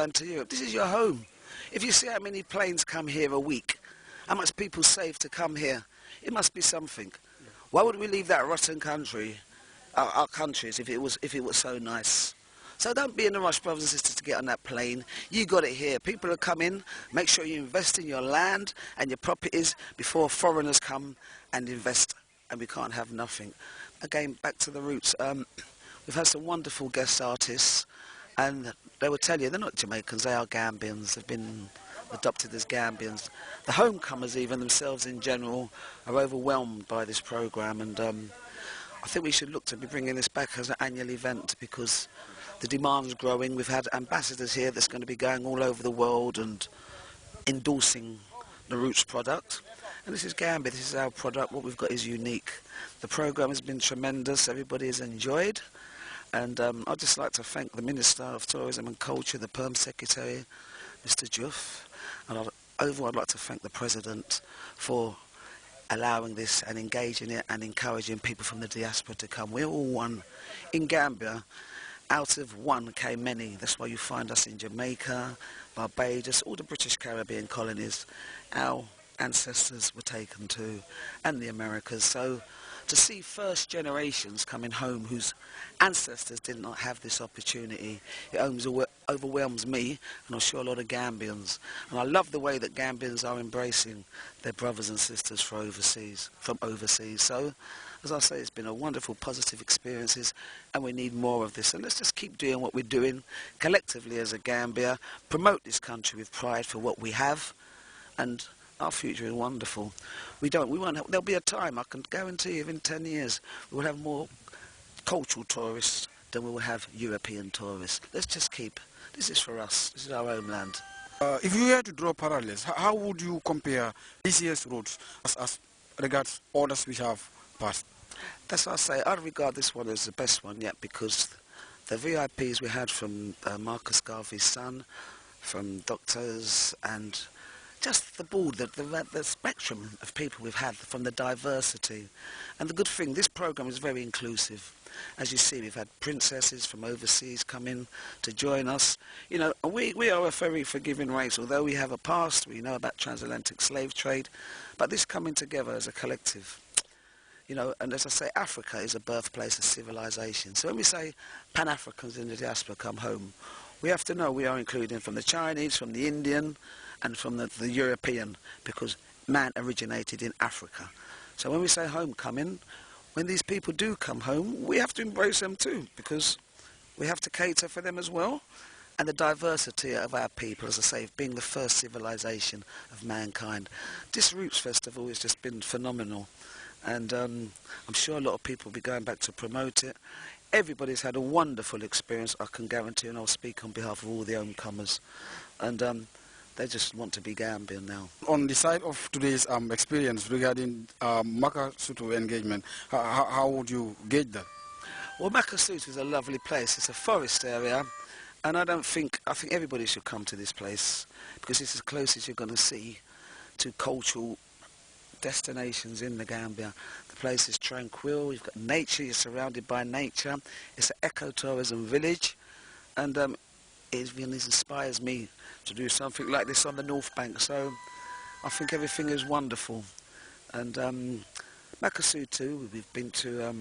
going to Europe. This is your home. If you see how many planes come here a week, how much people save to come here, it must be something. Why would we leave that rotten country, our countries, if it was so nice? So don't be in a rush, brothers and sisters, to get on that plane. You got it here. People are coming. Make sure you invest in your land and your properties before foreigners come and invest, and we can't have nothing. Again, back to the roots. We've had some wonderful guest artists, and they will tell you they're not Jamaicans, they are Gambians. They've been adopted as Gambians. The homecomers even themselves in general are overwhelmed by this programme, and I think we should look to be bringing this back as an annual event because the demand's growing. We've had ambassadors here that's going to be going all over the world and endorsing the Roots product. And this is Gambia, this is our product. What we've got is unique. The programme has been tremendous, everybody has enjoyed. And I'd just like to thank the Minister of Tourism and Culture, the Perm Secretary, Mr. Juff. And overall I'd like to thank the President for allowing this and engaging it and encouraging people from the diaspora to come. We're all one. In Gambia, out of one came many. That's why you find us in Jamaica, Barbados, all the British Caribbean colonies. Our ancestors were taken to, and the Americas. So to see first generations coming home whose ancestors did not have this opportunity, it overwhelms me, and I'm sure a lot of Gambians. And I love the way that Gambians are embracing their brothers and sisters from overseas. So, as I say, it's been a wonderful, positive experiences, and we need more of this. And let's just keep doing what we're doing collectively as a Gambia, promote this country with pride for what we have, and our future is wonderful. There'll be a time, I can guarantee you, in 10 years, we will have more cultural tourists than we will have European tourists. Let's just keep, this is for us, this is our homeland. If you were to draw parallels, how would you compare this year's roads as regards others we have passed? That's what I say, I regard this one as the best one yet because the VIPs we had from Marcus Garvey's son, from doctors, and just the board, the spectrum of people we've had from the diversity. And the good thing, this programme is very inclusive. As you see, we've had princesses from overseas come in to join us. You know, we are a very forgiving race, although we have a past, we know about transatlantic slave trade, but this coming together as a collective. You know, and as I say, Africa is a birthplace of civilization. So when we say Pan-Africans in the diaspora come home, we have to know we are including from the Chinese, from the Indian, and from the European, because man originated in Africa. So when we say homecoming, when these people do come home, we have to embrace them too, because we have to cater for them as well. And the diversity of our people, as I say, being the first civilization of mankind. This Roots Festival has just been phenomenal. And I'm sure a lot of people will be going back to promote it. Everybody's had a wonderful experience, I can guarantee, and I'll speak on behalf of all the homecomers. And they just want to be Gambian now. On the side of today's experience regarding Makasutu engagement, how would you gauge that? Well, Makasutu is a lovely place. It's a forest area, and I think everybody should come to this place because it's as close as you're going to see to cultural destinations in the Gambia. The place is tranquil, you've got nature, you're surrounded by nature. It's an ecotourism village, and it really inspires me to do something like this on the North Bank. So I think everything is wonderful. And Makasutu, we've been to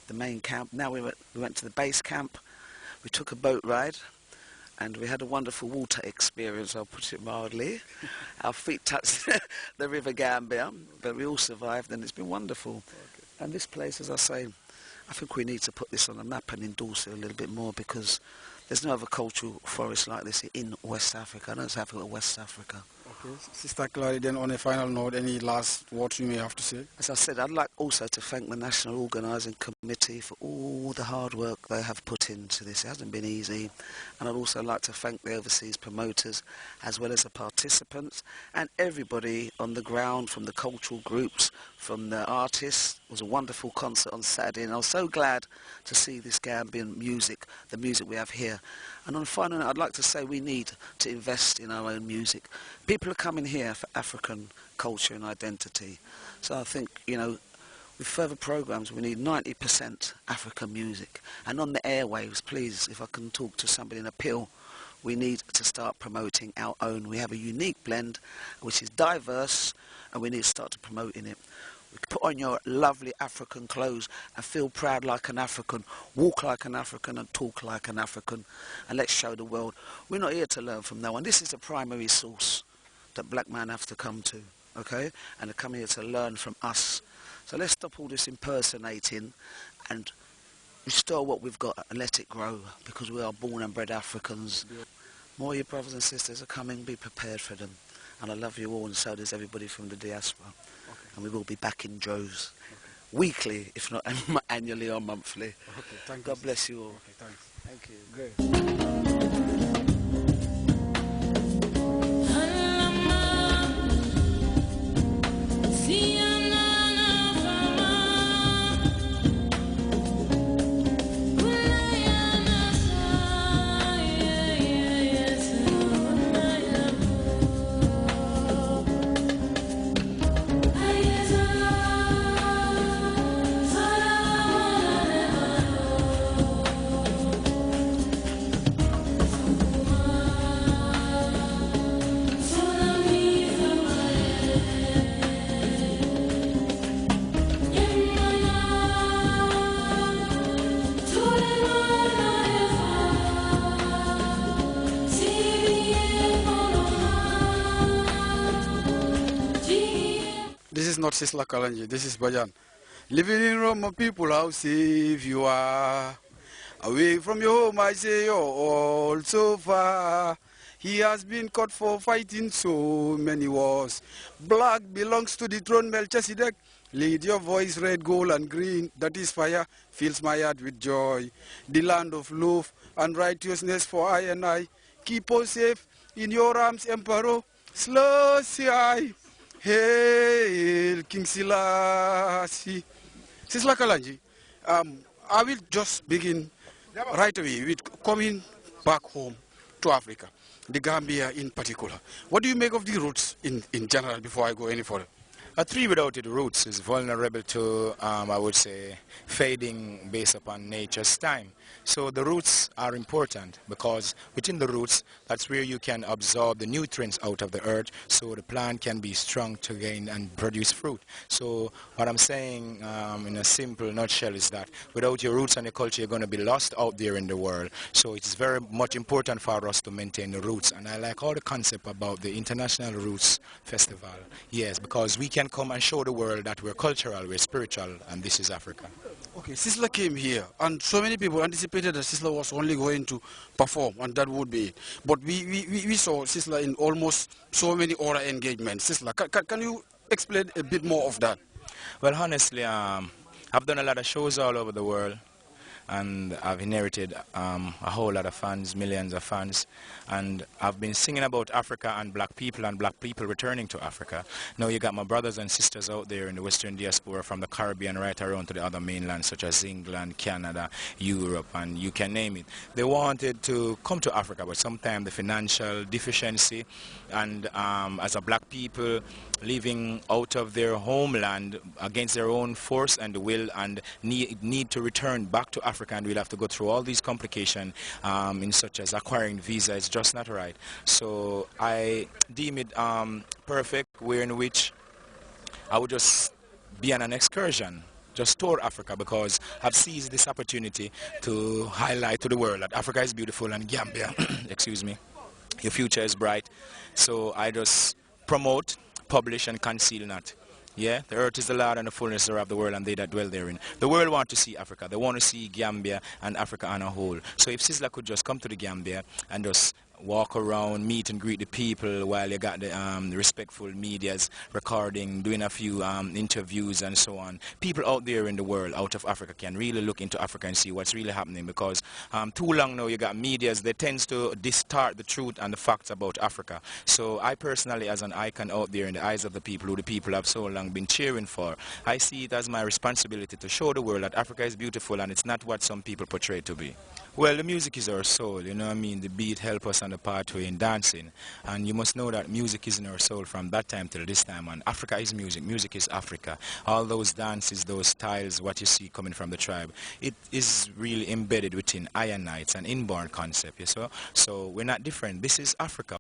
the main camp. Now we went to the base camp. We took a boat ride, and we had a wonderful water experience, I'll put it mildly. Our feet touched the River Gambia, but we all survived, and it's been wonderful. Okay. And this place, as I say, I think we need to put this on a map and endorse it a little bit more, because there's no other cultural forest like this in West Africa. I know it's Africa, West Africa. Okay. Sister Clary, then on a final note, any last words you may have to say? As I said, I'd like also to thank the National Organising Committee for all the hard work they have put into this. It hasn't been easy. And I'd also like to thank the overseas promoters, as well as the participants, and everybody on the ground, from the cultural groups, from the artists. It was a wonderful concert on Saturday, and I was so glad to see this Gambian music, the music we have here. And on a final note, I'd like to say we need to invest in our own music. People are coming here for African culture and identity. So I think, you know, with further programmes, we need 90% African music. And on the airwaves, please, if I can talk to somebody in Appeal, we need to start promoting our own. We have a unique blend which is diverse, and we need to start promoting it. Put on your lovely African clothes and feel proud like an African, walk like an African and talk like an African, and let's show the world. We're not here to learn from no one. This is the primary source that black man have to come to, okay? And they come here to learn from us. So let's stop all this impersonating and restore what we've got and let it grow, because we are born and bred Africans. More of your brothers and sisters are coming, be prepared for them. And I love you all, and so does everybody from the diaspora. Okay. And we will be back in droves. Okay. Weekly, if not annually or monthly. Okay, thank God bless you all. Okay, thanks. Thank you. Great. This is not Sisla Kalanji, this is Bajan. Living in Rome, my people, how safe you are. Away from your home, I say you're all so far. He has been caught for fighting so many wars. Black belongs to the throne, Melchizedek. Lead your voice, red, gold, and green. That is fire, fills my heart with joy. The land of love and righteousness for I and I. Keep us safe in your arms, Emperor. Slow, see I. Hail King Selassie. Sisla Kalanji, I will just begin right away with coming back home to Africa, the Gambia in particular. What do you make of the roots in general before I go any further? A tree without its roots is vulnerable to, I would say, fading based upon nature's time. So the roots are important because within the roots, that's where you can absorb the nutrients out of the earth so the plant can be strong to gain and produce fruit. So what I'm saying in a simple nutshell is that without your roots and your culture, you're going to be lost out there in the world. So it's very much important for us to maintain the roots. And I like all the concept about the International Roots Festival. Yes, because we can come and show the world that we're cultural, we're spiritual, and this is Africa. Okay, Sisla came here, and so many people anticipated that Sisla was only going to perform, and that would be it. But we saw Sisla in almost so many other engagements. Sisla, can you explain a bit more of that? Well, honestly, I've done a lot of shows all over the world, and I've inherited a whole lot of fans, millions of fans, and I've been singing about Africa and black people returning to Africa. Now you got my brothers and sisters out there in the Western diaspora from the Caribbean right around to the other mainland, such as England, Canada, Europe, and you can name it. They wanted to come to Africa, but sometimes the financial deficiency and as a black people living out of their homeland against their own force and will and need to return back to Africa, and we'll have to go through all these complications in such as acquiring visa. It's just not right. So I deem it perfect way in which I would just be on an excursion, just tour Africa, because I've seized this opportunity to highlight to the world that Africa is beautiful and Gambia, excuse me, your future is bright. So I just promote, publish, and conceal not. Yeah, the earth is the Lord and the fullness thereof the world and they that dwell therein. The world want to see Africa. They want to see Gambia and Africa on a whole. So if Sisla could just come to the Gambia and just walk around, meet and greet the people while you got the respectful medias recording, doing a few interviews and so on. People out there in the world, out of Africa, can really look into Africa and see what's really happening, because too long now you got medias that tends to distort the truth and the facts about Africa. So I personally, as an icon out there in the eyes of the people who the people have so long been cheering for, I see it as my responsibility to show the world that Africa is beautiful and it's not what some people portray it to be. Well, the music is our soul, you know what I mean? The beat helps us the pathway in dancing. And you must know that music is in our soul from that time till this time. And Africa is music. Music is Africa. All those dances, those styles, what you see coming from the tribe, it is really embedded within I and I. It's an inborn concept. So we're not different. This is Africa.